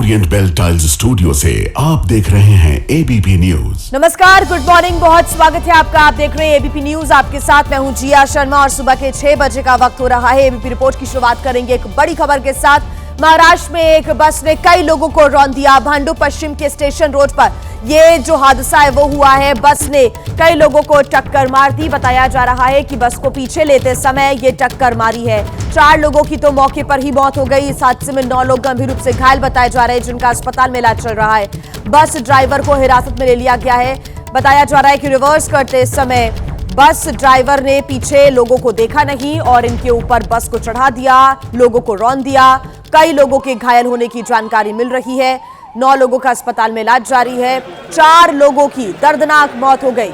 Orient bell tiles studio से आप देख रहे हैं एबीपी न्यूज। नमस्कार, गुड मॉर्निंग, बहुत स्वागत है आपका। आप देख रहे हैं एबीपी न्यूज। आपके साथ मैं हूं जिया शर्मा और सुबह के 6 बजे का वक्त हो रहा है। एबीपी रिपोर्ट की शुरुआत करेंगे एक बड़ी खबर के साथ। महाराष्ट्र में एक बस ने कई लोगों को रौंद दिया। भांडुप पश्चिम के स्टेशन रोड पर ये जो हादसा है वो हुआ है। बस ने कई लोगों को टक्कर मार दी। बताया जा रहा है कि बस को पीछे लेते समय ये टक्कर मारी है। 4 लोगों की तो मौके पर ही मौत हो गई। इस हादसे में 9 लोग गंभीर रूप से घायल बताए जा रहे हैं, जिनका अस्पताल में इलाज चल रहा है। बस ड्राइवर को हिरासत में ले लिया गया है। बताया जा रहा है कि रिवर्स करते समय बस ड्राइवर ने पीछे लोगों को देखा नहीं और इनके ऊपर बस को चढ़ा दिया, लोगों को रौंद दिया। कई लोगों के घायल होने की जानकारी मिल रही है। 9 लोगों का अस्पताल में इलाज जारी है। 4 लोगों की दर्दनाक मौत हो गई।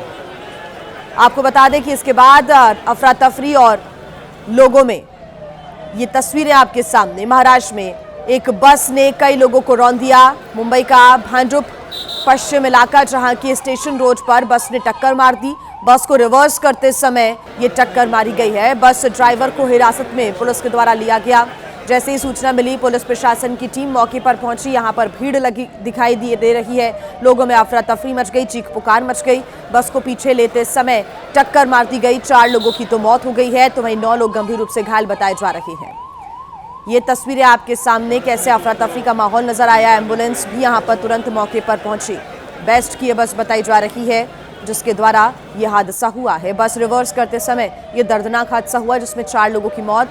आपको बता दें कि इसके बाद अफरा तफरी और लोगों में ये तस्वीरें आपके सामने। महाराष्ट्र में एक बस ने कई लोगों को रौंद दिया। मुंबई का भांडुप पश्चिम इलाका, जहां की स्टेशन रोड पर बस ने टक्कर मार दी। बस को रिवर्स करते समय ये टक्कर मारी गई है। बस ड्राइवर को हिरासत में पुलिस के द्वारा लिया गया। जैसे ही सूचना मिली, पुलिस प्रशासन की टीम मौके पर पहुंची। यहां पर भीड़ लगी दिखाई दे रही है। लोगों में अफरा तफरी मच गई, चीख पुकार मच गई। बस को पीछे लेते समय टक्कर मार दी गई। 4 लोगों की तो मौत हो गई है, तो वहीं 9 लोग गंभीर रूप से घायल बताए जा रहे हैं। ये तस्वीरें आपके सामने, कैसे अफरा तफरी का माहौल नजर आया। एम्बुलेंस भी यहां पर तुरंत मौके पर पहुंची। बेस्ट की ये बस बताई जा रही है जिसके द्वारा ये हादसा हुआ है। बस रिवर्स करते समय ये दर्दनाक हादसा हुआ, जिसमें 4 लोगों की मौत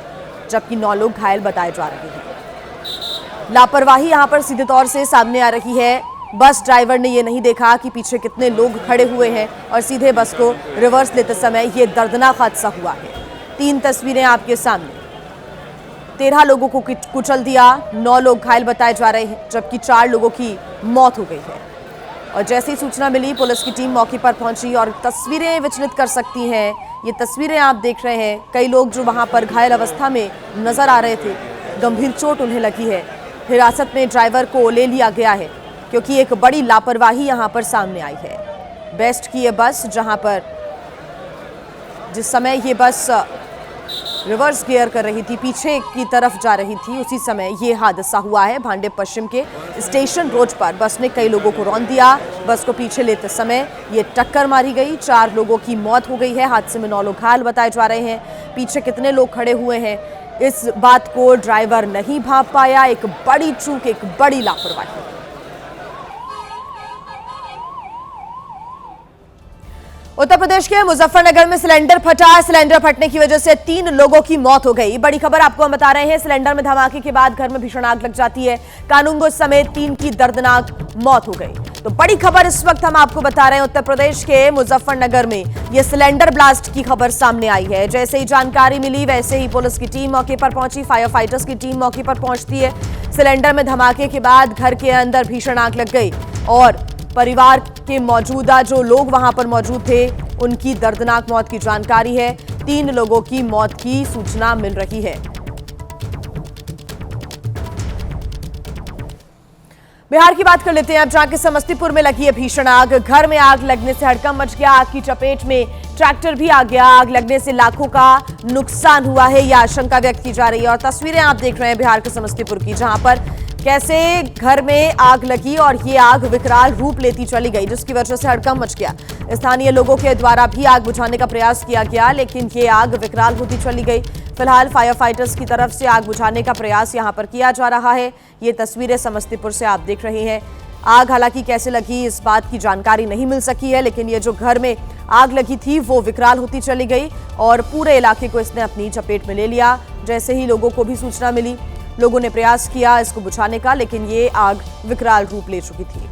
जबकि 9 लोग घायल बताए जा रहे हैं। लापरवाही यहां पर सीधे तौर से सामने आ रही है। बस ड्राइवर ने ये नहीं देखा कि पीछे कितने लोग खड़े हुए हैं और सीधे बस को रिवर्स लेते समय ये दर्दनाक हादसा हुआ है। 3 तस्वीरें आपके सामने। 13 लोगों को कुचल दिया, 9 लोग घायल बताए जा रहे हैं, जबकि 4 लोगों की मौत हो गई है। और जैसी सूचना मिली, पुलिस की टीम मौके पर पहुंची और तस्वीरें विचलित कर सकती हैं। ये तस्वीरें आप देख रहे हैं। कई लोग जो वहां पर घायल अवस्था में नजर आ रहे थे, गंभीर चोट उन्हें लगी है। हिरासत में ड्राइवर को ले लिया गया है क्योंकि एक बड़ी लापरवाही यहां पर सामने आई है। बेस्ट की ये बस, जहां पर जिस समय ये बस रिवर्स गियर कर रही थी, पीछे की तरफ जा रही थी, उसी समय ये हादसा हुआ है। भांडुप पश्चिम के स्टेशन रोड पर बस ने कई लोगों को रौंद दिया। बस को पीछे लेते समय ये टक्कर मारी गई। 4 लोगों की मौत हो गई है। हादसे में 9 लोग घायल बताए जा रहे हैं। पीछे कितने लोग खड़े हुए हैं, इस बात को ड्राइवर नहीं भांप पाया। एक बड़ी चूक, एक बड़ी लापरवाही। उत्तर प्रदेश के मुजफ्फरनगर में सिलेंडर फटा। सिलेंडर फटने की वजह से 3 लोगों की मौत हो गई। बड़ी खबर आपको हम बता रहे हैं। सिलेंडर में धमाके के बाद घर में भीषण आग लग जाती है। कानूनगो समेत 3 की दर्दनाक मौत हो गई। तो बड़ी खबर इस वक्त हम आपको बता रहे हैं। उत्तर प्रदेश के मुजफ्फरनगर में यह सिलेंडर ब्लास्ट की खबर सामने आई है। जैसे ही जानकारी मिली, वैसे ही पुलिस की टीम मौके पर पहुंची। फायर फाइटर्स की टीम मौके पर पहुंचती है। सिलेंडर में धमाके के बाद घर के अंदर भीषण आग लग गई और परिवार के मौजूदा जो लोग वहां पर मौजूद थे, उनकी दर्दनाक मौत की जानकारी है। 3 लोगों की मौत की सूचना मिल रही है। बिहार की बात कर लेते हैं अब, जहां के समस्तीपुर में लगी है भीषण आग। घर में आग लगने से हड़कंप मच गया। आग की चपेट में ट्रैक्टर भी आ गया। आग लगने से लाखों का नुकसान हुआ है, यह आशंका व्यक्त की जा रही है। और तस्वीरें आप देख रहे हैं बिहार के समस्तीपुर की, जहां पर कैसे घर में आग लगी और ये आग विकराल रूप लेती चली गई, जिसकी वजह से हड़कंप मच गया। स्थानीय लोगों के द्वारा भी आग बुझाने का प्रयास किया गया, लेकिन ये आग विकराल होती चली गई। फिलहाल फायर फाइटर्स की तरफ से आग बुझाने का प्रयास यहां पर किया जा रहा है। ये तस्वीरें समस्तीपुर से आप देख रहे हैं। आग हालांकि कैसे लगी इस बात की जानकारी नहीं मिल सकी है, लेकिन ये जो घर में आग लगी थी वो विकराल होती चली गई और पूरे इलाके को इसने अपनी चपेट में ले लिया। जैसे ही लोगों को भी सूचना मिली, लोगों ने प्रयास किया इसको बुझाने का, लेकिन ये आग विकराल रूप ले चुकी थी।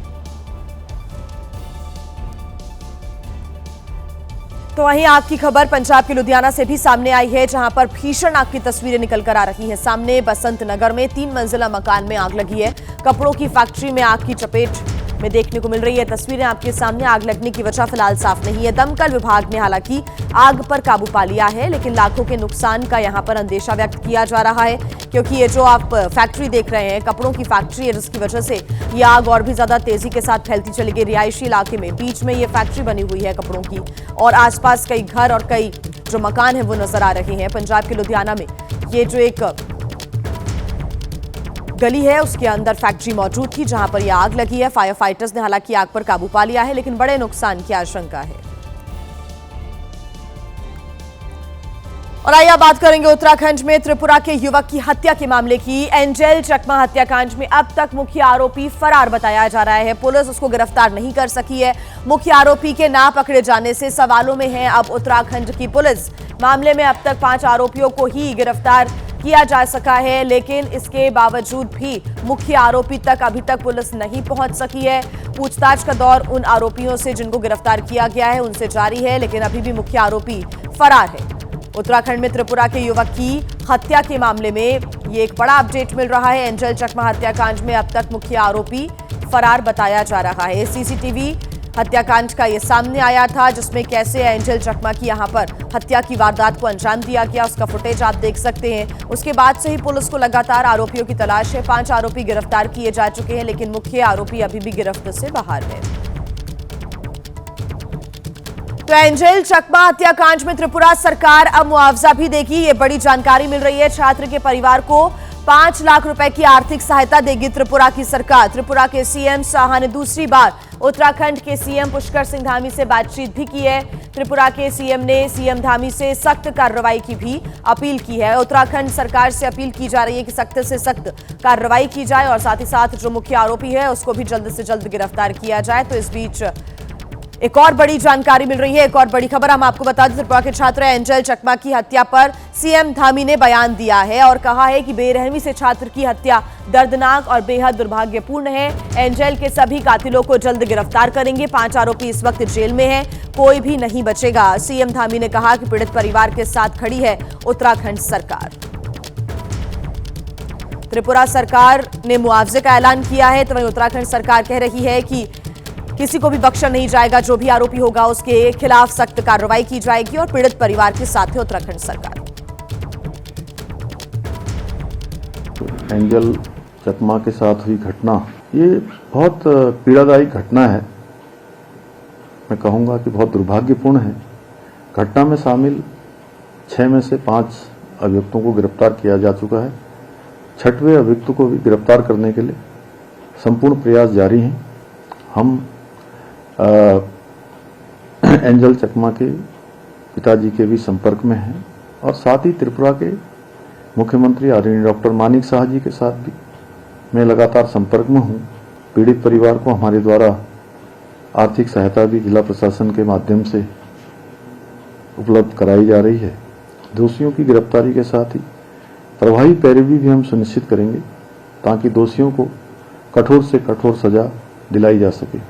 तो वहीं आग की खबर पंजाब के लुधियाना से भी सामने आई है, जहां पर भीषण आग की तस्वीरें निकल कर आ रही हैं सामने। बसंत नगर में 3 मंजिला मकान में आग लगी है। कपड़ों की फैक्ट्री में आग की चपेट में देखने को मिल रही है। तस्वीरें आपके सामने। आग लगने की वजह फिलहाल साफ नहीं है। दमकल विभाग ने हालांकि आग पर काबू पा लिया है, लेकिन लाखों के नुकसान का यहां पर अंदेशा व्यक्त किया जा रहा है, क्योंकि ये जो आप फैक्ट्री देख रहे हैं, कपड़ों की फैक्ट्री है, जिसकी वजह से ये आग और भी ज्यादा तेजी के साथ फैलती चली गई। रिहायशी इलाके में बीच में ये फैक्ट्री बनी हुई है कपड़ों की, और आसपास कई घर और कई जो मकान है वो नजर आ रहे हैं। पंजाब के लुधियाना में ये जो एक गली है उसके अंदर फैक्ट्री मौजूद थी जहां पर यह आग लगी है। फायर फाइटर्स ने हालांकि आग पर काबू पा लिया है, लेकिन बड़े नुकसान की आशंका है। और आइए बात करेंगे उत्तराखंड में त्रिपुरा के युवक की हत्या के मामले की। एंजल चकमा हत्याकांड में अब तक मुख्य आरोपी फरार बताया जा रहा है। पुलिस उसको गिरफ्तार नहीं कर सकी है। मुख्य आरोपी के ना पकड़े जाने से सवालों में है अब उत्तराखंड की पुलिस। मामले में अब तक 5 आरोपियों को ही गिरफ्तार किया जा सका है, लेकिन इसके बावजूद भी मुख्य आरोपी तक अभी तक पुलिस नहीं पहुंच सकी है। पूछताछ का दौर उन आरोपियों से जिनको गिरफ्तार किया गया है उनसे जारी है, लेकिन अभी भी मुख्य आरोपी फरार है। उत्तराखंड में त्रिपुरा के युवक की हत्या के मामले में ये एक बड़ा अपडेट मिल रहा है। एंजल चकमा हत्याकांड में अब तक मुख्य आरोपी फरार बताया जा रहा है। सीसीटीवी हत्याकांड का ये सामने आया था जिसमें कैसे एंजल चकमा की यहां पर हत्या की वारदात को अंजाम दिया गया, उसका फुटेज आप देख सकते हैं। उसके बाद से ही पुलिस को लगातार आरोपियों की तलाश है। 5 आरोपी गिरफ्तार किए जा चुके हैं, लेकिन मुख्य आरोपी अभी भी गिरफ्त से बाहर है। तो एंजल चकमा हत्याकांड में त्रिपुरा सरकार अब मुआवजा भी देगी, ये बड़ी जानकारी मिल रही है। छात्र के परिवार को 5 लाख रुपए की आर्थिक सहायता देगी त्रिपुरा की सरकार। त्रिपुरा के सीएम शाह ने दूसरी बार उत्तराखंड के सीएम पुष्कर सिंह धामी से बातचीत भी की है। त्रिपुरा के सीएम ने सीएम धामी से सख्त कार्रवाई की भी अपील की है। उत्तराखंड सरकार से अपील की जा रही है कि सख्त से सख्त कार्रवाई की जाए और साथ ही साथ जो मुख्य आरोपी है उसको भी जल्द से जल्द गिरफ्तार किया जाए। तो इस बीच एक और बड़ी जानकारी मिल रही है, एक और बड़ी खबर हम आपको बता दें। त्रिपुरा के छात्र एंजल चकमा की हत्या पर सीएम धामी ने बयान दिया है और कहा है कि बेरहमी से छात्र की हत्या दर्दनाक और बेहद दुर्भाग्यपूर्ण है। एंजल के सभी कातिलों को जल्द गिरफ्तार करेंगे। 5 आरोपी इस वक्त जेल में हैं, कोई भी नहीं बचेगा। सीएम धामी ने कहा कि पीड़ित परिवार के साथ खड़ी है उत्तराखंड सरकार। त्रिपुरा सरकार ने मुआवजे का ऐलान किया है, तो वहीं उत्तराखंड सरकार कह रही है कि किसी को भी बख्शा नहीं जाएगा। जो भी आरोपी होगा उसके खिलाफ सख्त कार्रवाई की जाएगी और पीड़ित परिवार के साथ है उत्तराखंड सरकार। एंजल चकमा के साथ हुई घटना ये बहुत पीड़ादायी घटना है। मैं कहूँगा कि बहुत दुर्भाग्यपूर्ण है। घटना में शामिल 6 में से 5 अभियुक्तों को गिरफ्तार किया जा चुका है। 6वें अभियुक्त को भी गिरफ्तार करने के लिए संपूर्ण प्रयास जारी हैं। हम एंजल चकमा के पिताजी के भी संपर्क में हैं और साथ ही त्रिपुरा के मुख्यमंत्री आदरणीय डॉक्टर मानिक शाह जी के साथ भी मैं लगातार संपर्क में हूं। पीड़ित परिवार को हमारे द्वारा आर्थिक सहायता भी जिला प्रशासन के माध्यम से उपलब्ध कराई जा रही है। दोषियों की गिरफ्तारी के साथ ही प्रभावी पैरवी भी हम सुनिश्चित करेंगे ताकि दोषियों को कठोर से कठोर सजा दिलाई जा सके।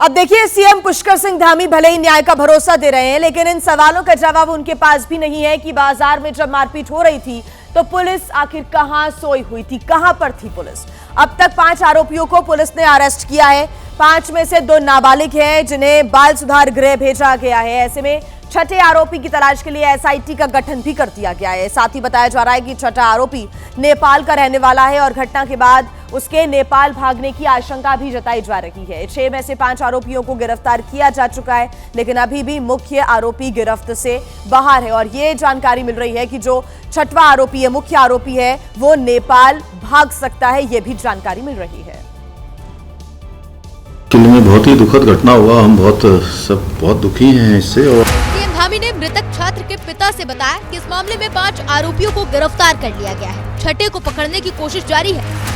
अब देखिए, सीएम पुष्कर सिंह धामी भले ही न्याय का भरोसा दे रहे हैं, लेकिन इन सवालों का जवाब उनके पास भी नहीं है कि बाजार में जब मारपीट हो रही थी तो पुलिस आखिर कहां सोई हुई थी, कहां पर थी पुलिस। अब तक 5 आरोपियों को पुलिस ने अरेस्ट किया है। 5 में से 2 नाबालिग हैं जिन्हें बाल सुधार गृह भेजा गया है। ऐसे में 6ठे आरोपी की तलाश के लिए एसआईटी का गठन भी कर दिया गया है। साथ ही बताया जा रहा है कि 6ठा आरोपी नेपाल का रहने वाला है और घटना के बाद उसके नेपाल भागने की आशंका भी जताई जा रही है। 6 में से 5 आरोपियों को गिरफ्तार किया जा चुका है, लेकिन अभी भी मुख्य आरोपी गिरफ्त से बाहर है और ये जानकारी मिल रही है कि जो 6वां आरोपी है, मुख्य आरोपी है, वो नेपाल भाग सकता है। ये भी जानकारी मिल रही है। किले में बहुत ही दुखद घटना हुआ। हम बहुत दुखी हैं इससे। और सीएम धामी ने मृतक छात्र के पिता से बताया कि इस मामले में 5 आरोपियों को गिरफ्तार कर लिया गया है। 6ठे को पकड़ने की कोशिश जारी है।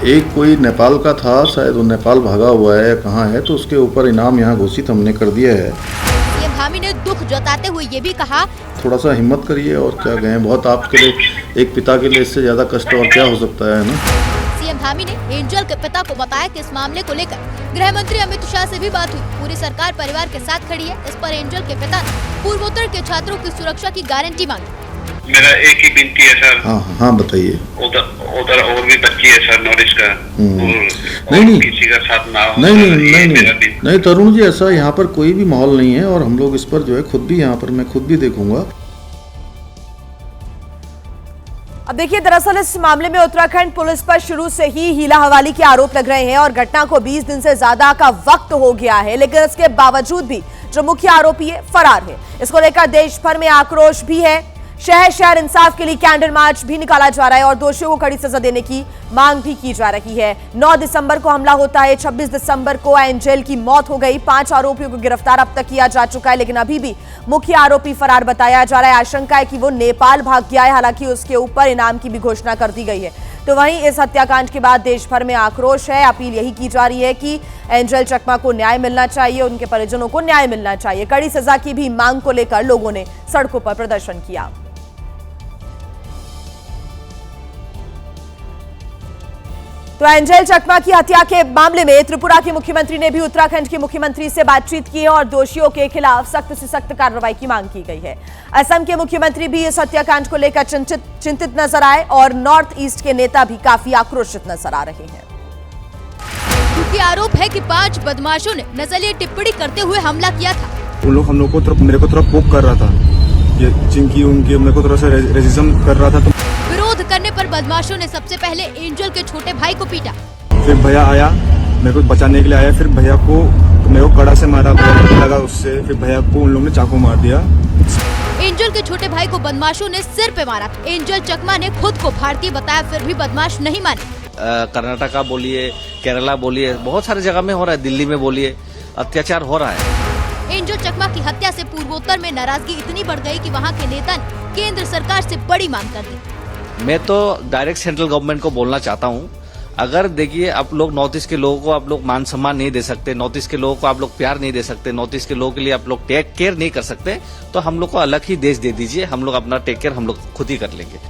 एक कोई नेपाल का था, शायद वो नेपाल भागा हुआ है, कहाँ है, तो उसके ऊपर इनाम यहाँ घोषित हमने कर दिया है। सीएम धामी ने दुख जताते हुए ये भी कहा, थोड़ा सा हिम्मत करिए और क्या कहें, बहुत आपके लिए, एक पिता के लिए इससे ज्यादा कष्ट और क्या हो सकता है ना। सीएम धामी ने एंजल के पिता को बताया कि इस मामले को लेकर गृह मंत्री अमित शाह से भी बात हुई। पूरी सरकार परिवार के साथ खड़ी है। इस पर एंजल के पिता ने पूर्वोत्तर के छात्रों की सुरक्षा की गारंटी मांगी। मेरा एक ही विनती है सर। हाँ बताइए। उधर और भी बच्ची है सर नॉलेज का। नहीं किसी का साथ ना हो। नहीं तरुण जी, ऐसा यहाँ पर कोई भी माहौल नहीं है और हम लोग इस पर जो है खुद भी, यहाँ पर मैं खुद भी देखूंगा। अब देखिए, दरअसल इस मामले में उत्तराखंड पुलिस पर शुरू से ही हीला हवाली के आरोप लग रहे हैं और घटना को 20 दिन से ज्यादा का वक्त हो गया है, लेकिन इसके बावजूद भी जो मुख्य आरोपी है फरार है। इसको लेकर देश भर में आक्रोश भी है। शहर शहर इंसाफ के लिए कैंडल मार्च भी निकाला जा रहा है और दोषियों को कड़ी सजा देने की मांग भी की जा रही है। 9 दिसंबर को हमला होता है, 26 दिसंबर को एंजल की मौत हो गई। 5 आरोपियों को गिरफ्तार अब तक किया जा चुका है, लेकिन अभी भी मुख्य आरोपी फरार बताया जा रहा है। आशंका है कि वो नेपाल भाग गया है, हालांकि उसके ऊपर इनाम की भी घोषणा कर दी गई है। तो वहीं इस हत्याकांड के बाद देश भर में आक्रोश है। अपील यही की जा रही है कि एंजल चकमा को न्याय मिलना चाहिए, उनके परिजनों को न्याय मिलना चाहिए। कड़ी सजा की भी मांग को लेकर लोगों ने सड़कों पर प्रदर्शन किया। तो एंजल चकमा की हत्या के मामले में त्रिपुरा के मुख्यमंत्री ने भी उत्तराखंड के मुख्यमंत्री से बातचीत की है और दोषियों के खिलाफ सख्त से सख्त कार्रवाई की मांग की गई है। असम के मुख्यमंत्री भी इस हत्याकांड को लेकर चिंतित नजर आए और नॉर्थ ईस्ट के नेता भी काफी आक्रोशित नजर आ रहे हैं। क्योंकि आरोप है कि 5 बदमाशों ने नस्लीय टिप्पणी करते हुए हमला किया था। उन लोग हम लोग को मेरे को थोड़ा पोक कर रहा था, ये चिंकी उनकी मेरे को थोड़ा सा रेसिज्म कर रहा था। तो विरोध करने पर बदमाशों ने सबसे पहले एंजल के छोटे भाई को पीटा। फिर भैया आया मेरे को बचाने के लिए आया, फिर भैया को मेरे को कड़ा से मारा, भैया लगा उससे, फिर भैया को उन लोगों ने चाकू मार दिया। एंजल के छोटे भाई को बदमाशों ने सिर पे मारा। एंजल चकमा ने खुद को भारतीय बताया, फिर भी बदमाश नहीं माने। कर्नाटका बोलिए, केरला बोलिए, बहुत सारी जगह में हो रहा है, दिल्ली में बोलिए, अत्याचार हो रहा है। एंजल चकमा की हत्या से पूर्वोत्तर में नाराजगी इतनी बढ़ गई कि वहां के नेता ने केंद्र सरकार से बड़ी मांग कर दी। मैं तो डायरेक्ट सेंट्रल गवर्नमेंट को बोलना चाहता हूं, अगर देखिए आप लोग नॉर्थ ईस्ट के लोगों को आप लोग मान सम्मान नहीं दे सकते, नॉर्थ ईस्ट के लोगों को आप लोग प्यार नहीं दे सकते, नॉर्थ ईस्ट के लोगों के लिए आप लोग टेक केयर नहीं कर सकते, तो हम लोग को अलग ही देश दे दीजिए, हम लोग अपना टेक केयर हम लोग खुद ही कर लेंगे।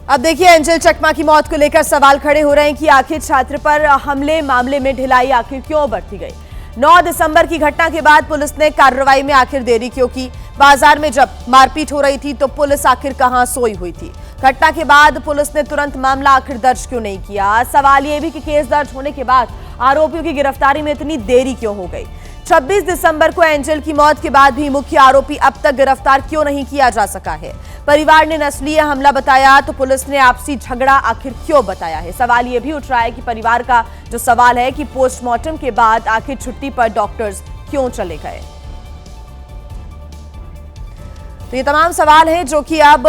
अब देखिए, एंजल चकमा की मौत को लेकर सवाल खड़े हो रहे हैं कि आखिर छात्र पर हमले मामले में ढिलाई आखिर क्यों बरती गई। 9 दिसंबर की घटना के बाद पुलिस ने कार्रवाई में आखिर देरी क्यों की। बाजार में जब मारपीट हो रही थी तो पुलिस आखिर कहां सोई हुई थी। घटना के बाद पुलिस ने तुरंत मामला आखिर दर्ज क्यों नहीं किया। सवाल यह भी कि केस दर्ज होने के बाद आरोपियों की गिरफ्तारी में इतनी देरी क्यों हो गई। 26 दिसंबर को एंजल की मौत के बाद भी मुख्य आरोपी अब तक गिरफ्तार क्यों नहीं किया जा सका है। परिवार ने नस्लीय हमला बताया तो पुलिस ने आपसी झगड़ा आखिर क्यों बताया है। सवाल यह भी उठ रहा है कि परिवार का जो सवाल है कि पोस्टमार्टम के बाद आखिर छुट्टी पर डॉक्टर्स क्यों चले गए। तो ये तमाम सवाल हैं जो कि अब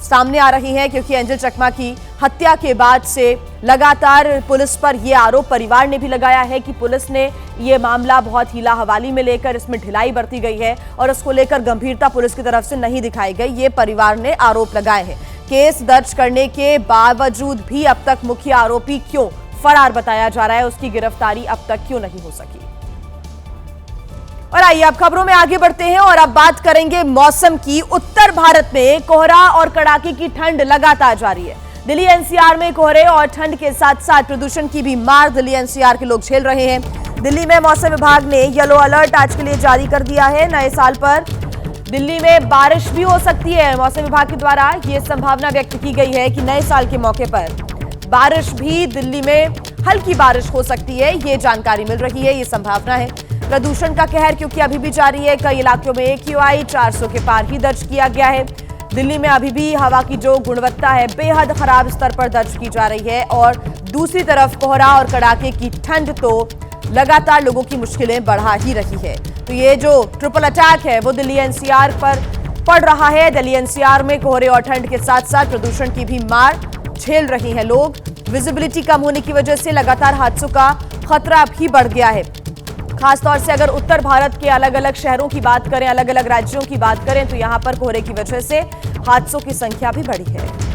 सामने आ रही हैं, क्योंकि एंजल चकमा की हत्या के बाद से लगातार पुलिस पर यह आरोप परिवार ने भी लगाया है कि पुलिस ने यह मामला बहुत हीला हवाली में लेकर इसमें ढिलाई बरती गई है और उसको लेकर गंभीरता पुलिस की तरफ से नहीं दिखाई गई। ये परिवार ने आरोप लगाए हैं। केस दर्ज करने के बावजूद भी अब तक मुख्य आरोपी क्यों फरार बताया जा रहा है, उसकी गिरफ्तारी अब तक क्यों नहीं हो सकी। और आइए अब खबरों में आगे बढ़ते हैं और अब बात करेंगे मौसम की। उत्तर भारत में कोहरा और कड़ाके की ठंड लगातार जारी है। दिल्ली एनसीआर में कोहरे और ठंड के साथ साथ प्रदूषण की भी मार दिल्ली एनसीआर के लोग झेल रहे हैं। दिल्ली में मौसम विभाग ने येलो अलर्ट आज के लिए जारी कर दिया है। नए साल पर दिल्ली में बारिश भी हो सकती है। मौसम विभाग के द्वारा यह संभावना व्यक्त की गई है कि नए साल के मौके पर बारिश भी दिल्ली में हल्की बारिश हो सकती है। ये जानकारी मिल रही है, ये संभावना है। प्रदूषण का कहर क्योंकि अभी भी जारी है। कई इलाकों में AQI 400 के पार ही दर्ज किया गया है। दिल्ली में अभी भी हवा की जो गुणवत्ता है बेहद खराब स्तर पर दर्ज की जा रही है और दूसरी तरफ कोहरा और कड़ाके की ठंड तो लगातार लोगों की मुश्किलें बढ़ा ही रही है। तो ये जो ट्रिपल अटैक है वो दिल्ली एनसीआर पर पड़ रहा है। दिल्ली एनसीआर में कोहरे और ठंड के साथ साथ प्रदूषण की भी मार झेल रही हैं लोग। विजिबिलिटी कम होने की वजह से लगातार हादसों का खतरा भी बढ़ गया है। खासतौर से अगर उत्तर भारत के अलग अलग शहरों की बात करें, अलग अलग राज्यों की बात करें, तो यहां पर कोहरे की वजह से हादसों की संख्या भी बढ़ी है।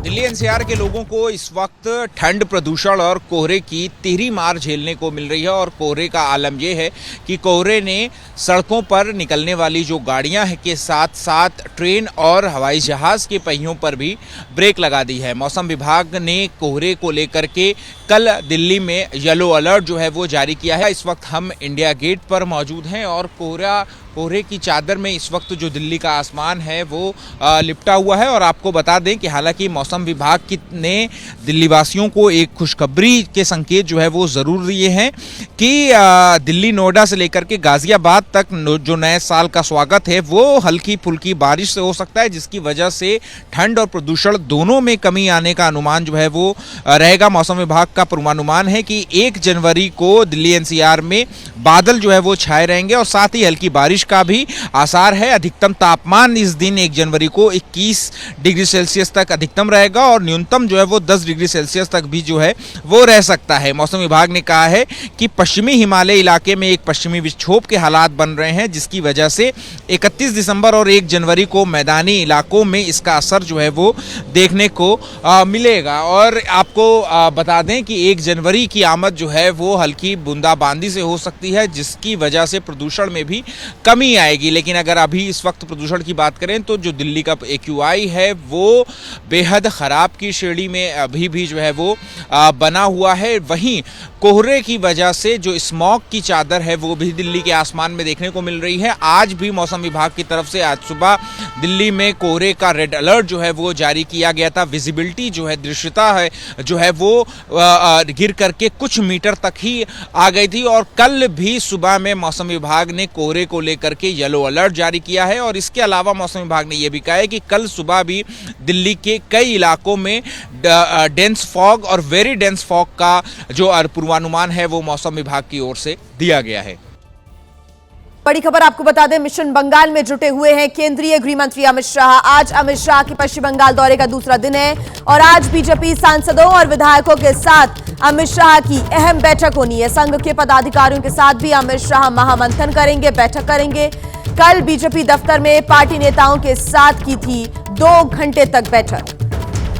दिल्ली एनसीआर के लोगों को इस वक्त ठंड, प्रदूषण और कोहरे की तिहरी मार झेलने को मिल रही है और कोहरे का आलम यह है कि कोहरे ने सड़कों पर निकलने वाली जो गाड़ियां हैं के साथ साथ ट्रेन और हवाई जहाज के पहियों पर भी ब्रेक लगा दी है। मौसम विभाग ने कोहरे को लेकर के कल दिल्ली में येलो अलर्ट जो है वो जारी किया है। इस वक्त हम इंडिया गेट पर मौजूद हैं और कोहरे की चादर में इस वक्त जो दिल्ली का आसमान है वो लिपटा हुआ है। और आपको बता दें कि हालांकि मौसम विभाग ने दिल्ली वासियों को एक खुशखबरी के संकेत जो है वो ज़रूर दिए हैं कि दिल्ली, नोएडा से लेकर के गाजियाबाद तक जो नए साल का स्वागत है वो हल्की फुल्की बारिश से हो सकता है, जिसकी वजह से ठंड और प्रदूषण दोनों में कमी आने का अनुमान जो है वो रहेगा। मौसम विभाग का पूर्वानुमान है कि 1 जनवरी को दिल्ली एनसीआर में बादल जो है वो छाए रहेंगे और साथ ही हल्की बारिश बारिश का भी आसार है। अधिकतम तापमान इस दिन 1 जनवरी को 21 डिग्री सेल्सियस तक अधिकतम रहेगा और न्यूनतम जो है वो 10 डिग्री सेल्सियस तक भी जो है वो रह सकता है। मौसम विभाग ने कहा है कि पश्चिमी हिमालय इलाके में एक पश्चिमी विक्षोभ के हालात बन रहे हैं, जिसकी वजह से 31 दिसंबर और 1 जनवरी को मैदानी इलाकों में इसका असर जो है वो देखने को मिलेगा। और आपको बता दें कि 1 जनवरी की आमद जो है वो हल्की बूंदाबांदी से हो सकती है, जिसकी वजह से प्रदूषण में भी कमी आएगी। लेकिन अगर अभी इस वक्त प्रदूषण की बात करें तो जो दिल्ली का AQI है वो बेहद खराब की श्रेणी में अभी भी जो है वो बना हुआ है। वहीं कोहरे की वजह से जो स्मॉग की चादर है वो भी दिल्ली के आसमान में देखने को मिल रही है। आज भी मौसम विभाग की तरफ से आज सुबह दिल्ली में कोहरे का रेड अलर्ट जो है वो जारी किया गया था। विजिबिलिटी जो है, दृश्यता है जो है वो गिर करके कुछ मीटर तक ही आ गई थी। और कल भी सुबह में मौसम विभाग ने कोहरे को लेकर के येलो अलर्ट जारी किया है। और इसके अलावा मौसम विभाग ने यह भी कहा है कि कल सुबह भी दिल्ली के कई इलाकों में डेंस फॉग और वेरी डेंस फॉग का जो पूर्वानुमान है वो मौसम विभाग की ओर से दिया गया है। बड़ी खबर आपको बता दें, मिशन बंगाल में जुटे हुए हैं केंद्रीय गृह मंत्री अमित शाह। आज अमित शाह के पश्चिम बंगाल दौरे का दूसरा दिन है और आज बीजेपी सांसदों और विधायकों के साथ अमित शाह की अहम बैठक होनी है। संघ के पदाधिकारियों के साथ भी अमित शाह महामंथन करेंगे, बैठक करेंगे। कल बीजेपी दफ्तर में पार्टी नेताओं के साथ की थी 2 घंटे तक बैठक।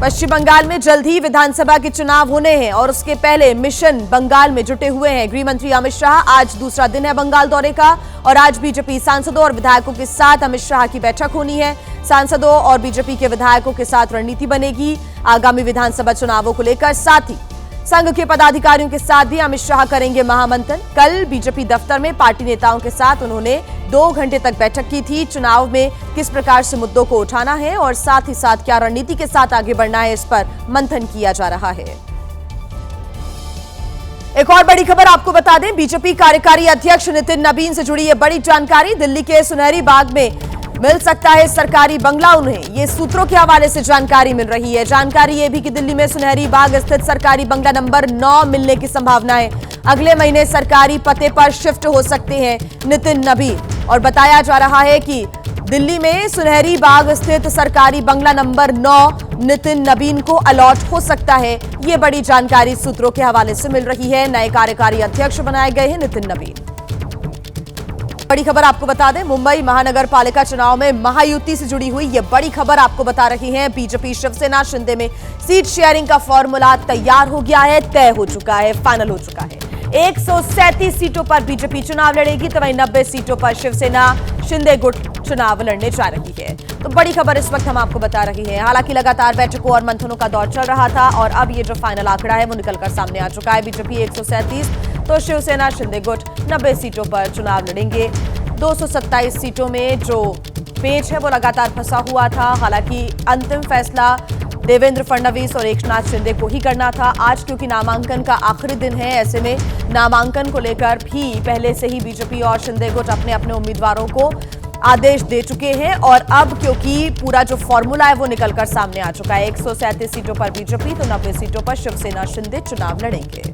पश्चिम बंगाल में जल्द ही विधानसभा के चुनाव होने हैं और उसके पहले मिशन बंगाल में जुटे हुए हैं गृह मंत्री अमित शाह। आज दूसरा दिन है बंगाल दौरे का और आज बीजेपी सांसदों और विधायकों के साथ अमित शाह की बैठक होनी है। सांसदों और बीजेपी के विधायकों के साथ रणनीति बनेगी आगामी विधानसभा चुनावों को लेकर। साथ ही संघ के पदाधिकारियों के साथ भी अमित शाह करेंगे महामंथन। कल बीजेपी दफ्तर में पार्टी नेताओं के साथ उन्होंने 2 घंटे तक बैठक की थी। चुनाव में किस प्रकार से मुद्दों को उठाना है और साथ ही साथ क्या रणनीति के साथ आगे बढ़ना है, इस पर मंथन किया जा रहा है। एक और बड़ी खबर आपको बता दें, बीजेपी कार्यकारी अध्यक्ष नितिन नबीन से जुड़ी ये बड़ी जानकारी। दिल्ली के सुनहरी बाग में मिल सकता है सरकारी बंगला उन्हें, ये सूत्रों के हवाले से जानकारी मिल रही है। जानकारी ये भी कि दिल्ली में सुनहरी बाग स्थित सरकारी बंगला नंबर 9 मिलने की संभावना है। अगले महीने सरकारी पते पर शिफ्ट हो सकते हैं नितिन नबीन। और बताया जा रहा है कि दिल्ली में सुनहरी बाग स्थित सरकारी बंगला नंबर 9 नितिन नबीन को अलॉट हो सकता है। ये बड़ी जानकारी सूत्रों के हवाले से मिल रही है। नए कार्यकारी अध्यक्ष बनाए गए हैं नितिन नबीन। बड़ी खबर आपको बता दें, मुंबई महानगर पालिका चुनाव में महायुति से जुड़ी हुई ये बड़ी खबर आपको बता रही है। बीजेपी शिवसेना शिंदे में सीट शेयरिंग का फॉर्मूला तैयार हो गया है, तय हो चुका है, फाइनल हो चुका है। 137 सीटों पर बीजेपी चुनाव लड़ेगी तो वहीं 90 सीटों पर शिवसेना शिंदे गुट चुनाव लड़ने जा रही है। तो बड़ी खबर इस वक्त हम आपको बता रही है। हालांकि लगातार बैठकों और मंथनों का दौर चल रहा था और अब ये जो फाइनल आंकड़ा है वो निकलकर सामने आ चुका है। बीजेपी 137 तो शिवसेना शिंदे गुट 90 सीटों पर चुनाव लड़ेंगे। 227 सीटों में जो पेच है वो लगातार फंसा हुआ था। हालांकि अंतिम फैसला देवेंद्र फडणवीस और एकनाथ शिंदे को ही करना था। आज क्योंकि नामांकन का आखिरी दिन है, ऐसे में नामांकन को लेकर भी पहले से ही बीजेपी और शिंदे गुट अपने अपने उम्मीदवारों को आदेश दे चुके हैं। और अब क्योंकि पूरा जो फॉर्मूला है वो निकलकर सामने आ चुका है, 137 सीटों पर बीजेपी तो 90 सीटों पर शिवसेना शिंदे चुनाव लड़ेंगे।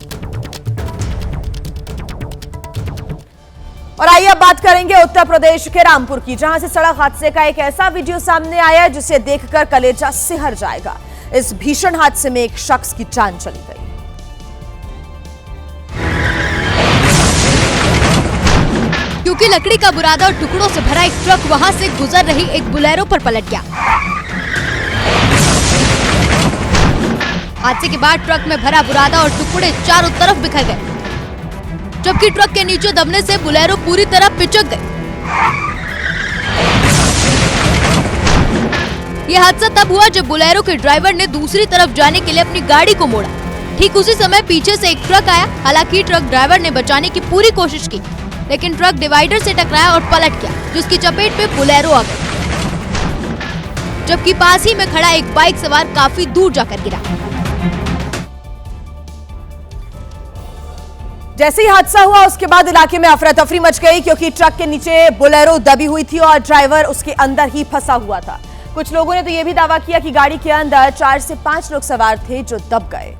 और आइए अब बात करेंगे उत्तर प्रदेश के रामपुर की, जहां से सड़क हादसे का एक ऐसा वीडियो सामने आया है जिसे देखकर कलेजा सिहर जाएगा। इस भीषण हादसे में एक शख्स की जान चली गई। क्योंकि लकड़ी का बुरादा और टुकड़ों से भरा एक ट्रक वहां से गुजर रही एक बुलेरो पर पलट गया। हादसे के बाद ट्रक में भरा बुरादा और टुकड़े चारों तरफ बिखर गए, जबकि ट्रक के नीचे दबने से बुलेरो पूरी तरह पिचक गई। यह हादसा तब हुआ जब बुलेरो के ड्राइवर ने दूसरी तरफ जाने के लिए अपनी गाड़ी को मोड़ा। ठीक उसी समय पीछे से एक ट्रक आया। हालांकि ट्रक ड्राइवर ने बचाने की पूरी कोशिश की, लेकिन ट्रक डिवाइडर से टकराया और पलट गया, जिसकी चपेट में बुलेरो आ गई, जबकि पास ही में खड़ा एक बाइक सवार काफी दूर जाकर गिरा। जैसे ही हादसा हुआ उसके बाद इलाके में अफरा तफरी मच गई, क्योंकि ट्रक के नीचे बोलेरो दबी हुई थी और ड्राइवर उसके अंदर ही फंसा हुआ था। कुछ लोगों ने तो यह भी दावा किया कि गाड़ी के अंदर 4 से 5 लोग सवार थे जो दब गए,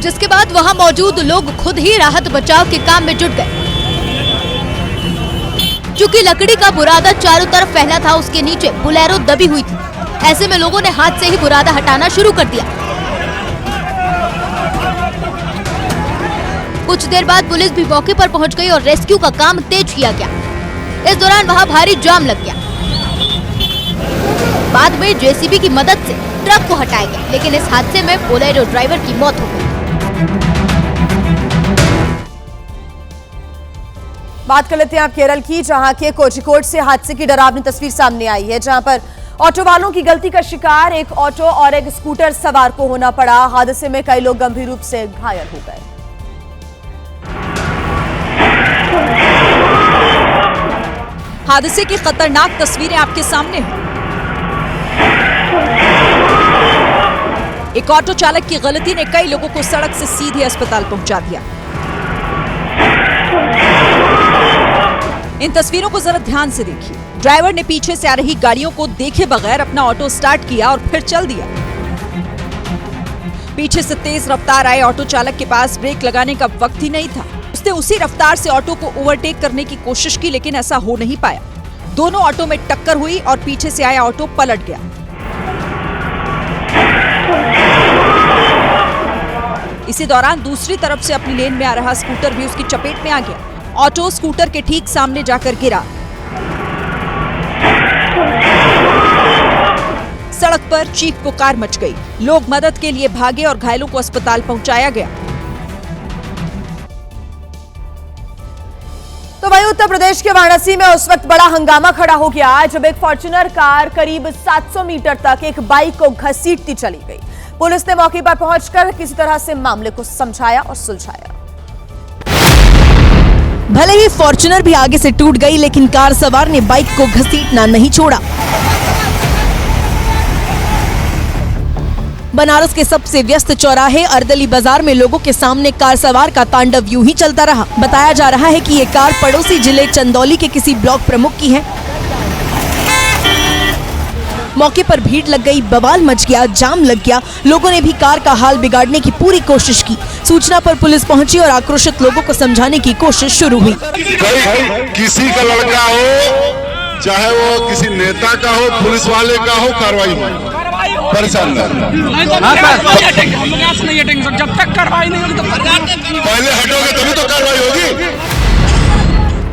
जिसके बाद वहां मौजूद लोग खुद ही राहत बचाव के काम में जुट गए। चूंकि लकड़ी का बुरादा चारों तरफ फैला था, उसके नीचे बुलेरो दबी हुई थी। ऐसे में लोगों ने हाथ से ही बुरादा हटाना शुरू कर दिया। कुछ देर बाद पुलिस भी मौके पर पहुंच गई और रेस्क्यू का काम तेज किया गया। इस दौरान वहां भारी जाम लग गया। बाद में जेसीबी की मदद से ट्रक को हटाया गया, लेकिन इस हादसे में बोलेरो ड्राइवर की मौत हो गई। बात कर लेते हैं आप केरल की, जहां के कोझिकोड से हादसे की डरावनी तस्वीर सामने आई है, जहां पर ऑटो वालों की गलती का शिकार एक ऑटो और एक स्कूटर सवार को होना पड़ा। हादसे में कई लोग गंभीर रूप से घायल हो गए। हादसे की खतरनाक तस्वीरें आपके सामने हैं। एक ऑटो चालक की गलती ने कई लोगों को सड़क से सीधे अस्पताल पहुंचा दिया। इन तस्वीरों को जरा ध्यान से देखिए। ड्राइवर ने पीछे से आ रही गाड़ियों को देखे बगैर अपना ऑटो स्टार्ट किया और फिर चल दिया। पीछे से तेज रफ्तार आए ऑटो चालक के पास ब्रेक लगाने का वक्त ही नहीं था। उसने उसी रफ्तार से ऑटो को ओवरटेक करने की कोशिश की, लेकिन ऐसा हो नहीं पाया। दोनों ऑटो में टक्कर हुई और पीछे से आया ऑटो पलट गया। इसी दौरान दूसरी तरफ से अपनी लेन में आ रहा स्कूटर भी उसकी चपेट में आ गया। ऑटो स्कूटर के ठीक सामने जाकर गिरा। सड़क पर चीख पुकार मच गई। लोग मदद के लिए भागे और घायलों को अस्पताल पहुंचाया गया। तो वहीं उत्तर प्रदेश के वाराणसी में उस वक्त बड़ा हंगामा खड़ा हो गया जब एक फॉर्च्यूनर कार करीब 700 मीटर तक एक बाइक को घसीटती चली गई। पुलिस ने मौके पर पहुंचकर किसी तरह से मामले को समझाया और सुलझाया। भले ही फॉर्च्यूनर भी आगे से टूट गई, लेकिन कार सवार ने बाइक को घसीटना नहीं छोड़ा। बनारस के सबसे व्यस्त चौराहे अर्दली बाजार में लोगों के सामने कार सवार का तांडव यूं ही चलता रहा। बताया जा रहा है कि ये कार पड़ोसी जिले चंदौली के किसी ब्लॉक प्रमुख की है। मौके पर भीड़ लग गई, बवाल मच गया, जाम लग गया। लोगों ने भी कार का हाल बिगाड़ने की पूरी कोशिश की। सूचना पर पुलिस पहुंची और आक्रोशित लोगों को समझाने की कोशिश शुरू हुई। किसी का लड़का हो, चाहे वो किसी नेता का हो, पुलिस वाले का हो, कार्रवाई हो। परेशान जब तक कार्रवाई नहीं होगी तो पहले हटोगे तभी तो कार्रवाई होगी।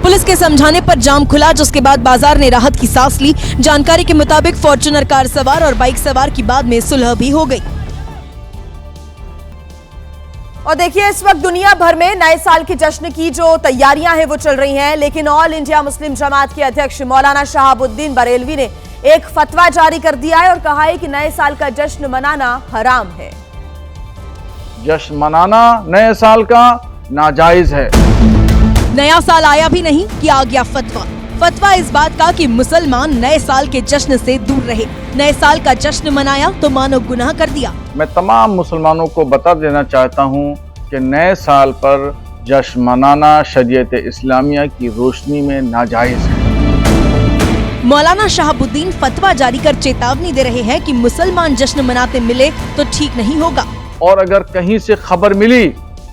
पुलिस के समझाने पर जाम खुला, जिसके बाद बाजार ने राहत की सांस ली। जानकारी के मुताबिक फॉर्च्यूनर कार सवार और बाइक सवार की बाद में सुलह भी हो गई। और देखिए, इस वक्त दुनिया भर में नए साल के जश्न की जो तैयारियां हैं वो चल रही हैं, लेकिन ऑल इंडिया मुस्लिम जमात के अध्यक्ष मौलाना शहाबुद्दीन बरेलवी ने एक फतवा जारी कर दिया है और कहा है कि नए साल का जश्न मनाना हराम है। जश्न मनाना नए साल का नाजायज है। नया साल आया भी नहीं कि आ गया फतवा। फतवा इस बात का कि मुसलमान नए साल के जश्न से दूर रहे। नए साल का जश्न मनाया तो मानो गुनाह कर दिया। मैं तमाम मुसलमानों को बता देना चाहता हूँ कि नए साल पर जश्न मनाना शरीयत इस्लामिया की रोशनी में नाजायज है। मौलाना शहाबुद्दीन फतवा जारी कर चेतावनी दे रहे हैं कि मुसलमान जश्न मनाते मिले तो ठीक नहीं होगा। और अगर कहीं से खबर मिली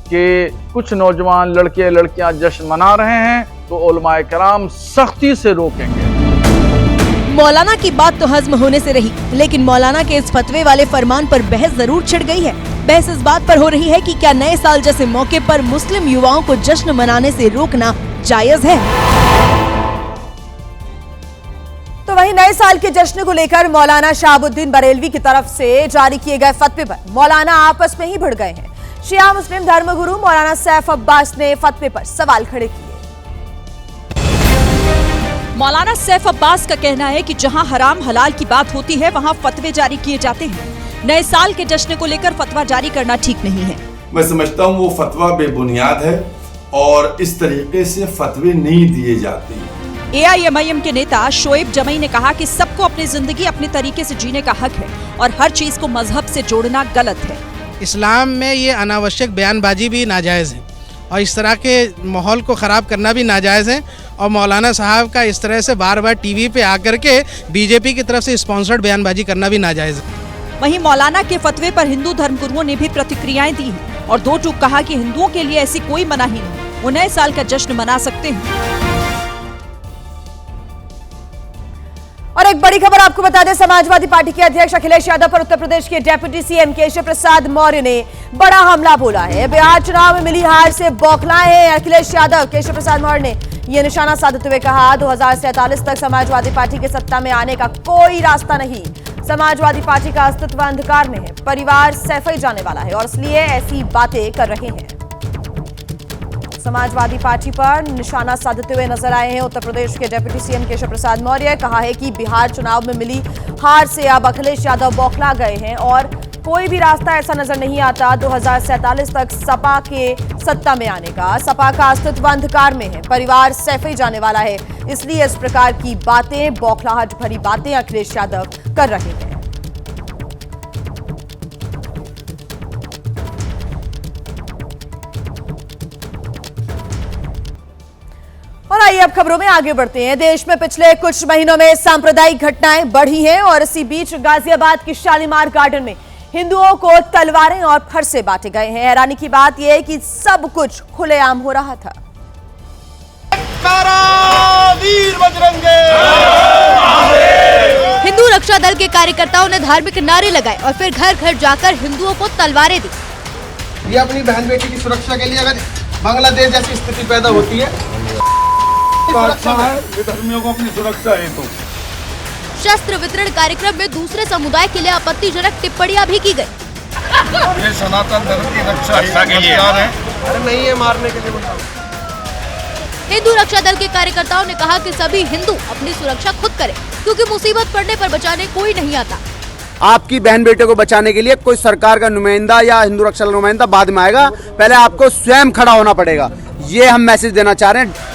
कि कुछ नौजवान लड़के लड़कियां जश्न मना रहे हैं तो उलमाए कराम सख्ती से रोकेंगे। मौलाना की बात तो हजम होने से रही, लेकिन मौलाना के इस फतवे वाले फरमान पर बहस जरूर छिड़ गई है। बहस इस बात पर हो रही है कि क्या नए साल जैसे मौके पर मुस्लिम युवाओं को जश्न मनाने से रोकना जायज है। तो वहीं नए साल के जश्न को लेकर मौलाना शहाबुद्दीन बरेलवी की तरफ से जारी किए गए फतवे पर मौलाना आपस में ही भिड़ गए हैं। शिया मुस्लिम धर्मगुरु मौलाना सैफ अब्बास ने फतवे पर सवाल खड़े किए। मौलाना सैफ अब्बास का कहना है कि जहां हराम हलाल की बात होती है वहां फतवे जारी किए जाते हैं। नए साल के जश्न को लेकर फतवा जारी करना ठीक नहीं है। मैं समझता हूँ वो फतवा बेबुनियाद है और इस तरीके से फतवे नहीं दिए जाते। AIMIM के नेता शोएब जमई ने कहा कि सबको अपनी जिंदगी अपने तरीके से जीने का हक है और हर चीज को मजहब से जोड़ना गलत है। इस्लाम में ये अनावश्यक बयानबाजी भी नाजायज़ है और इस तरह के माहौल को ख़राब करना भी नाजायज़ है। और मौलाना साहब का इस तरह से बार बार टीवी पे आकर के बीजेपी की तरफ से स्पॉन्सर्ड बयानबाजी करना भी नाजायज़ है। वहीं मौलाना के फतवे पर हिंदू धर्मगुरुओं ने भी प्रतिक्रियाएं दी हैं और दो टूक कहा कि हिंदुओं के लिए ऐसी कोई मनाही नहीं, वो नए साल का जश्न मना सकते हैं। एक बड़ी खबर आपको बता दें, समाजवादी पार्टी के अध्यक्ष अखिलेश यादव पर उत्तर प्रदेश के डिप्टी सीएम केशव प्रसाद मौर्य ने बड़ा हमला बोला है। बिहार चुनाव में मिली हार से बौखलाए हैं अखिलेश यादव। केशव प्रसाद मौर्य ने यह निशाना साधते हुए कहा, 2047 तक समाजवादी पार्टी के सत्ता में आने का कोई रास्ता नहीं। समाजवादी पार्टी का अस्तित्व अंधकार में है, परिवार सैफई जाने वाला है और इसलिए ऐसी बातें कर रहे हैं। समाजवादी पार्टी पर निशाना साधते हुए नजर आए हैं उत्तर प्रदेश के डिप्टी सीएम केशव प्रसाद मौर्य। कहा है कि बिहार चुनाव में मिली हार से अब अखिलेश यादव बौखला गए हैं और कोई भी रास्ता ऐसा नजर नहीं आता 2047 तक सपा के सत्ता में आने का। सपा का अस्तित्व अंधकार में है, परिवार सैफई जाने वाला है, इसलिए इस प्रकार की बातें, बौखलाहट भरी बातें अखिलेश यादव कर रहे हैं। और आइए अब खबरों में आगे बढ़ते हैं। देश में पिछले कुछ महीनों में सांप्रदायिक घटनाएं बढ़ी हैं और इसी बीच गाजियाबाद की शालीमार गार्डन में हिंदुओं को तलवारें और फरसे बांटे गए हैं। हैरानी की बात यह है कि सब कुछ खुलेआम हो रहा था। वीर बजरंगे। हिंदू रक्षा दल के कार्यकर्ताओं ने धार्मिक नारे लगाए और फिर घर घर जाकर हिंदुओं को तलवारें दी। ये अपनी बहन बेटी की सुरक्षा के लिए अगर बांग्लादेश जैसी स्थिति पैदा होती है, धर्मियों को अपनी सुरक्षा है। तो शस्त्र वितरण कार्यक्रम में दूसरे समुदाय के लिए आपत्तिजनक टिप्पणियां भी की गई। ये सनातन धर्म की रक्षा के लिए है। अरे नहीं है, मारने के लिए। हिंदू रक्षा दल के कार्यकर्ताओं ने कहा कि सभी हिंदू अपनी सुरक्षा खुद करें, क्योंकि मुसीबत पड़ने पर बचाने कोई नहीं आता। आपकी बहन बेटे को बचाने के लिए कोई सरकार का नुमाइंदा या हिंदू रक्षा दल नुमाइंदा बाद में आएगा, पहले आपको स्वयं खड़ा होना पड़ेगा। ये हम मैसेज देना चाह रहे हैं।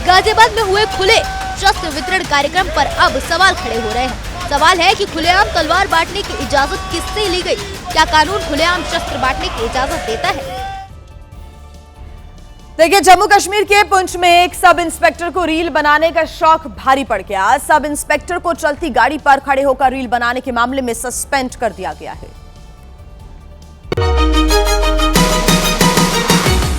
गाजियाबाद में हुए खुले शस्त्र वितरण कार्यक्रम पर अब सवाल खड़े हो रहे हैं। सवाल है कि खुलेआम तलवार बांटने की इजाजत किससे ली गई? क्या कानून खुलेआम शस्त्र बांटने की इजाजत देता है? देखिए, जम्मू कश्मीर के पुंछ में एक सब इंस्पेक्टर को रील बनाने का शौक भारी पड़ गया। सब इंस्पेक्टर को चलती गाड़ी पर खड़े होकर रील बनाने के मामले में सस्पेंड कर दिया गया है,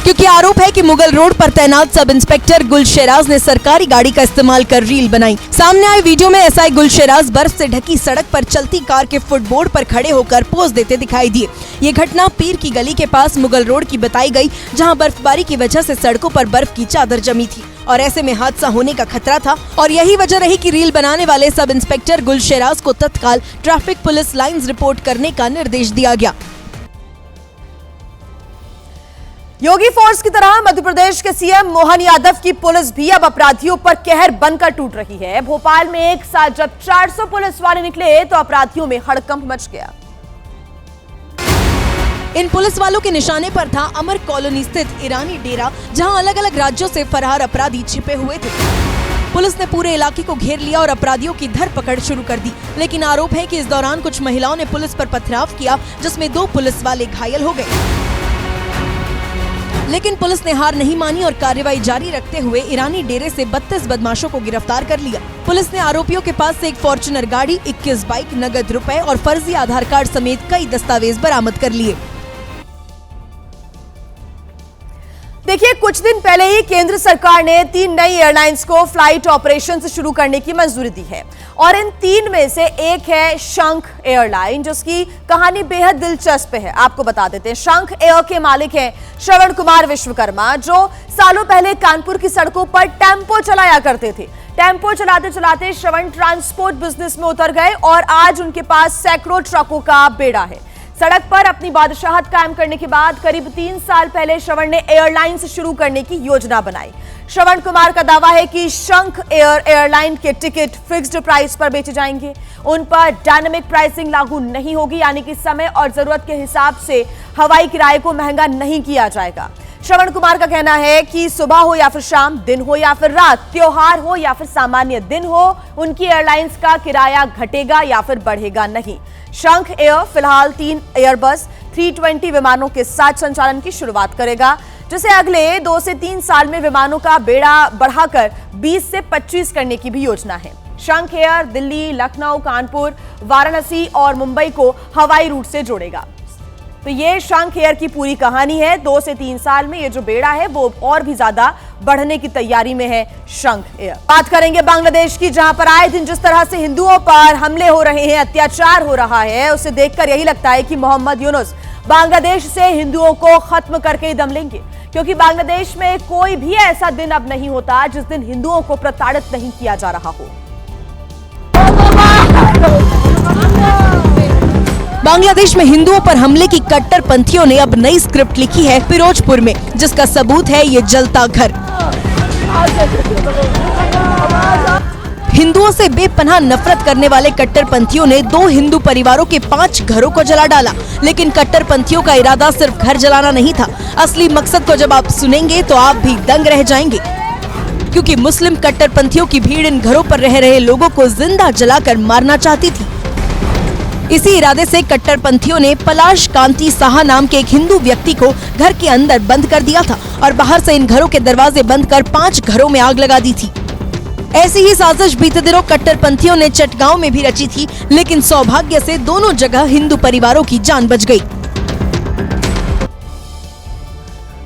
क्योंकि आरोप है कि मुगल रोड पर तैनात सब इंस्पेक्टर गुलशेराज ने सरकारी गाड़ी का इस्तेमाल कर रील बनाई। सामने आए वीडियो में एसआई गुलशेराज बर्फ से ढकी सड़क पर चलती कार के फुटबोर्ड पर खड़े होकर पोज देते दिखाई दिए। ये घटना पीर की गली के पास मुगल रोड की बताई गई, जहां बर्फबारी की वजह से सड़कों पर बर्फ की चादर जमी थी और ऐसे में हादसा होने का खतरा था। और यही वजह रही कि रील बनाने वाले सब इंस्पेक्टर गुलशेराज को तत्काल ट्रैफिक पुलिस लाइन्स रिपोर्ट करने का निर्देश दिया गया। योगी फोर्स की तरह मध्य प्रदेश के सीएम मोहन यादव की पुलिस भी अब अपराधियों पर कहर बनकर टूट रही है। भोपाल में एक साथ जब 400 पुलिस वाले निकले तो अपराधियों में हड़कंप मच गया। इन पुलिस वालों के निशाने पर था अमर कॉलोनी स्थित ईरानी डेरा, जहां अलग अलग राज्यों से फरार अपराधी छिपे हुए थे। पुलिस ने पूरे इलाके को घेर लिया और अपराधियों की धरपकड़ शुरू कर दी, लेकिन आरोप है कि इस दौरान कुछ महिलाओं ने पुलिस पर पथराव किया, जिसमें 2 पुलिस वाले घायल हो गए। लेकिन पुलिस ने हार नहीं मानी और कार्रवाई जारी रखते हुए ईरानी डेरे से 32 बदमाशों को गिरफ्तार कर लिया। पुलिस ने आरोपियों के पास से एक फॉर्च्यूनर गाड़ी, 21 बाइक, नगद रुपए और फर्जी आधार कार्ड समेत कई दस्तावेज बरामद कर लिए। देखिए, कुछ दिन पहले ही केंद्र सरकार ने 3 नई एयरलाइंस को फ्लाइट ऑपरेशन शुरू करने की मंजूरी दी है और इन 3 में से एक है शंख एयरलाइन, जिसकी कहानी बेहद दिलचस्प है। आपको बता देते हैं, शंख एयर के मालिक हैं श्रवण कुमार विश्वकर्मा, जो सालों पहले कानपुर की सड़कों पर टेम्पो चलाया करते थे। टेम्पो चलाते चलाते श्रवण ट्रांसपोर्ट बिजनेस में उतर गए और आज उनके पास सैकड़ों ट्रकों का बेड़ा है। सड़क पर अपनी बादशाहत कायम करने के बाद करीब 3 साल पहले श्रवण ने एयरलाइंस शुरू करने की योजना बनाई। श्रवण कुमार का दावा है कि शंख एयरलाइन के टिकट फिक्स्ड प्राइस पर बेचे जाएंगे। उन पर डायनामिक प्राइसिंग लागू नहीं होगी, यानी कि समय और जरूरत के हिसाब से हवाई किराए को महंगा नहीं किया जाएगा। श्रवण कुमार का कहना है कि सुबह हो या फिर शाम, दिन हो या फिर रात, त्योहार हो या फिर सामान्य दिन हो, उनकी एयरलाइंस का किराया घटेगा या फिर बढ़ेगा नहीं। शंख एयर फिलहाल 3 एयरबस 320 विमानों के साथ संचालन की शुरुआत करेगा, जिसे अगले 2 से 3 साल में विमानों का बेड़ा बढ़ाकर 20 से 25 करने की भी योजना है। शंख एयर दिल्ली, लखनऊ, कानपुर, वाराणसी और मुंबई को हवाई रूट से जोड़ेगा। तो ये शंख एयर की पूरी कहानी है। 2 से 3 साल में ये जो बेड़ा है वो और भी ज्यादा बढ़ने की तैयारी में है शंख एयर। बात करेंगे बांग्लादेश की, जहां पर आए दिन जिस तरह से हिंदुओं पर हमले हो रहे हैं, अत्याचार हो रहा है, उसे देखकर यही लगता है कि मोहम्मद यूनुस बांग्लादेश से हिंदुओं को खत्म करके ही दम लेंगे, क्योंकि बांग्लादेश में कोई भी ऐसा दिन अब नहीं होता जिस दिन हिंदुओं को प्रताड़ित नहीं किया जा रहा हो। बांग्लादेश में हिंदुओं पर हमले की कट्टरपंथियों ने अब नई स्क्रिप्ट लिखी है फिरोजपुर में, जिसका सबूत है ये जलता घर। हिंदुओं से बेपनाह नफरत करने वाले कट्टरपंथियों ने 2 हिंदू परिवारों के 5 घरों को जला डाला। लेकिन कट्टरपंथियों का इरादा सिर्फ घर जलाना नहीं था। असली मकसद को जब आप सुनेंगे तो आप भी दंग रह जाएंगे, क्योंकि मुस्लिम कट्टरपंथियों की भीड़ इन घरों पर रह रहे लोगों को जिंदा जलाकर मारना चाहती थी। इसी इरादे से कट्टरपंथियों ने पलाश कांति साहा नाम के एक हिंदू व्यक्ति को घर के अंदर बंद कर दिया था और बाहर से इन घरों के दरवाजे बंद कर 5 घरों में आग लगा दी थी। ऐसी ही साजिश बीते दिनों कट्टरपंथियों ने चटगांव में भी रची थी, लेकिन सौभाग्य से दोनों जगह हिंदू परिवारों की जान बच गई।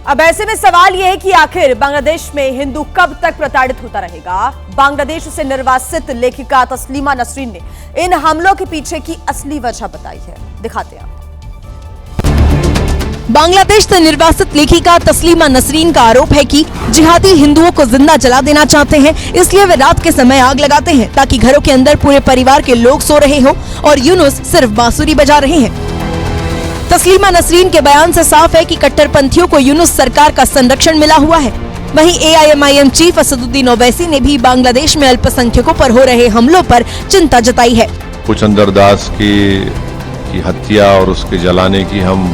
अब ऐसे में सवाल यह है कि आखिर बांग्लादेश में हिंदू कब तक प्रताड़ित होता रहेगा। बांग्लादेश से निर्वासित लेखिका तस्लीमा नसरीन ने इन हमलों के पीछे की असली वजह बताई है, दिखाते हैं। बांग्लादेश से निर्वासित लेखिका तस्लीमा नसरीन का आरोप है कि जिहादी हिंदुओं को जिंदा जला देना चाहते हैं, इसलिए वे रात के समय आग लगाते हैं ताकि घरों के अंदर पूरे परिवार के लोग सो रहे हो और यूनुस सिर्फ बांसुरी बजा रहे हैं। तस्लीमा नसरीन के बयान से साफ है कि कट्टरपंथियों को यूनुस सरकार का संरक्षण मिला हुआ है। वहीं AIMIM चीफ असदुद्दीन ओवैसी ने भी बांग्लादेश में अल्पसंख्यकों पर हो रहे हमलों पर चिंता जताई है। पुचंदर दास की हत्या और उसके जलाने की हम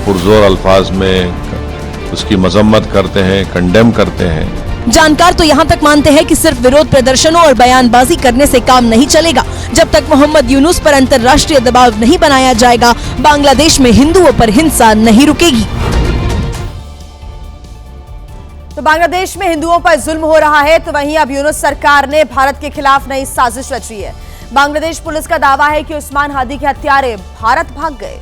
पुरजोर अल्फाज में उसकी मजम्मत करते हैं, कंडेम करते हैं। जानकार तो यहाँ तक मानते हैं कि सिर्फ विरोध प्रदर्शनों और बयानबाजी करने से काम नहीं चलेगा। जब तक मोहम्मद यूनुस पर अंतर्राष्ट्रीय दबाव नहीं बनाया जाएगा, बांग्लादेश में हिंदुओं पर हिंसा नहीं रुकेगी। तो बांग्लादेश में हिंदुओं पर जुल्म हो रहा है, तो वहीं अब यूनुस सरकार ने भारत के खिलाफ नई साजिश रची है। बांग्लादेश पुलिस का दावा है कि उस्मान हादी के हत्यारे भारत भाग गए।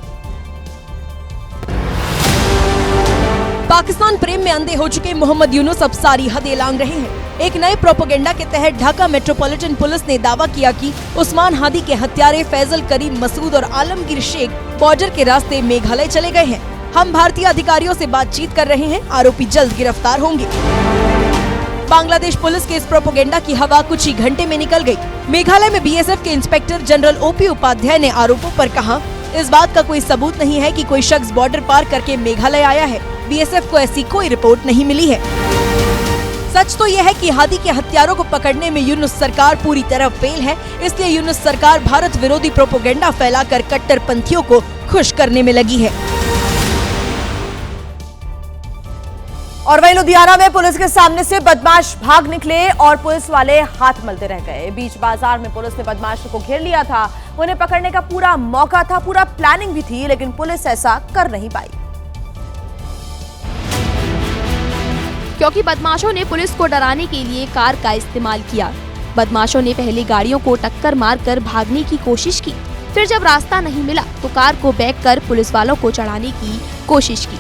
पाकिस्तान प्रेम में अंधे हो चुके मोहम्मद यूनुस अब सारी हदें लांघ रहे हैं। एक नए प्रोपेगेंडा के तहत ढाका मेट्रोपॉलिटन पुलिस ने दावा किया कि उस्मान हादी के हत्यारे फैजल करीम मसूद और आलमगीर शेख बॉर्डर के रास्ते मेघालय चले गए हैं। हम भारतीय अधिकारियों से बातचीत कर रहे हैं, आरोपी जल्द गिरफ्तार होंगे। बांग्लादेश पुलिस के इस प्रोपेगेंडा की हवा कुछ ही घंटे में निकल गई। मेघालय में BSF के इंस्पेक्टर जनरल OP उपाध्याय ने आरोपों पर कहा, इस बात का कोई सबूत नहीं है कि कोई शख्स बॉर्डर पार करके मेघालय आया है। BSF को ऐसी कोई रिपोर्ट नहीं मिली है। सच तो यह है कि हादी के हत्यारों को पकड़ने में यूनुस सरकार पूरी तरह फेल है, इसलिए यूनुस सरकार भारत विरोधी प्रोपेगेंडा फैलाकर कट्टरपंथियों को खुश करने में लगी है। और वहीं लुधियाना में पुलिस के सामने से बदमाश भाग निकले और पुलिस वाले हाथ मलते रह गए। बीच बाजार में पुलिस ने बदमाशों को घेर लिया था। उन्हें पकड़ने का पूरा मौका था, पूरा प्लानिंग भी थी, लेकिन पुलिस ऐसा कर नहीं पाई, क्योंकि बदमाशों ने पुलिस को डराने के लिए कार का इस्तेमाल किया। बदमाशों ने पहले गाड़ियों को टक्कर मारकर भागने की कोशिश की, फिर जब रास्ता नहीं मिला तो कार को बैक कर पुलिस वालों को चढ़ाने की कोशिश की।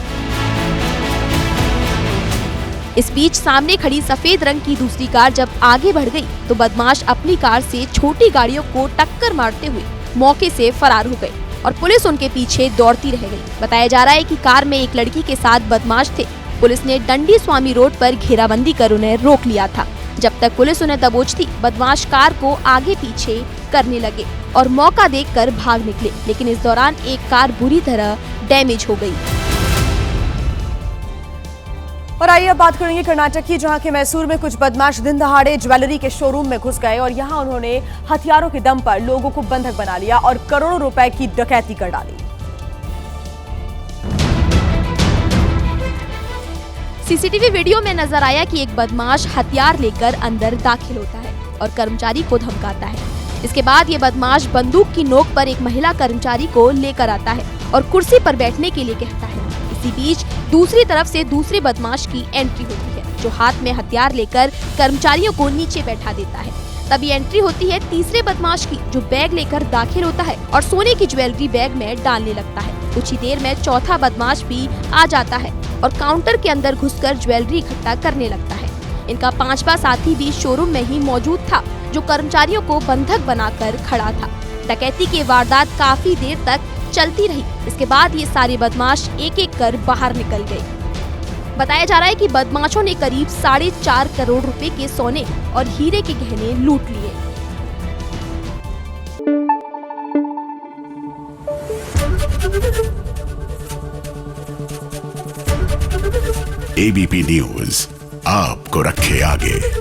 इस बीच सामने खड़ी सफेद रंग की दूसरी कार जब आगे बढ़ गई तो बदमाश अपनी कार से छोटी गाड़ियों को टक्कर मारते हुए मौके से फरार हो गए और पुलिस उनके पीछे दौड़ती रह गई। बताया जा रहा है कि कार में एक लड़की के साथ बदमाश थे। पुलिस ने डंडी स्वामी रोड पर घेराबंदी कर उन्हें रोक लिया था। जब तक पुलिस उन्हें दबोचती, बदमाश कार को आगे पीछे करने लगे और मौका देखकर भाग निकले, लेकिन इस दौरान एक कार बुरी तरह डैमेज हो गई। और आइए अब बात करेंगे कर्नाटक की, जहां के मैसूर में कुछ बदमाश दिन दहाड़े ज्वेलरी के शोरूम में घुस गए और यहां उन्होंने हथियारों के दम पर लोगों को बंधक बना लिया और करोड़ों रुपए की डकैती कर डाली। सीसीटीवी वीडियो में नजर आया कि एक बदमाश हथियार लेकर अंदर दाखिल होता है और कर्मचारी को धमकाता है। इसके बाद ये बदमाश बंदूक की नोक पर एक महिला कर्मचारी को लेकर आता है और कुर्सी पर बैठने के लिए कहता है। इसी बीच दूसरी तरफ से दूसरे बदमाश की एंट्री होती है, जो हाथ में हथियार लेकर कर्मचारियों को नीचे बैठा देता है। तभी एंट्री होती है तीसरे बदमाश की, जो बैग लेकर दाखिल होता है और सोने की ज्वेलरी बैग में डालने लगता है। कुछ ही देर में चौथा बदमाश भी आ जाता है और काउंटर के अंदर घुसकर ज्वेलरी इकट्ठा करने लगता है। इनका पांचवा साथी भी शोरूम में ही मौजूद था, जो कर्मचारियों को बंधक बनाकर खड़ा था। डकैती की वारदात काफी देर तक चलती रही। इसके बाद ये सारे बदमाश एक एक कर बाहर निकल गए। बताया जा रहा है कि बदमाशों ने करीब 4.5 करोड़ रुपए के सोने और हीरे के गहने लूट लिए। एबीपी न्यूज आपको रखे आगे।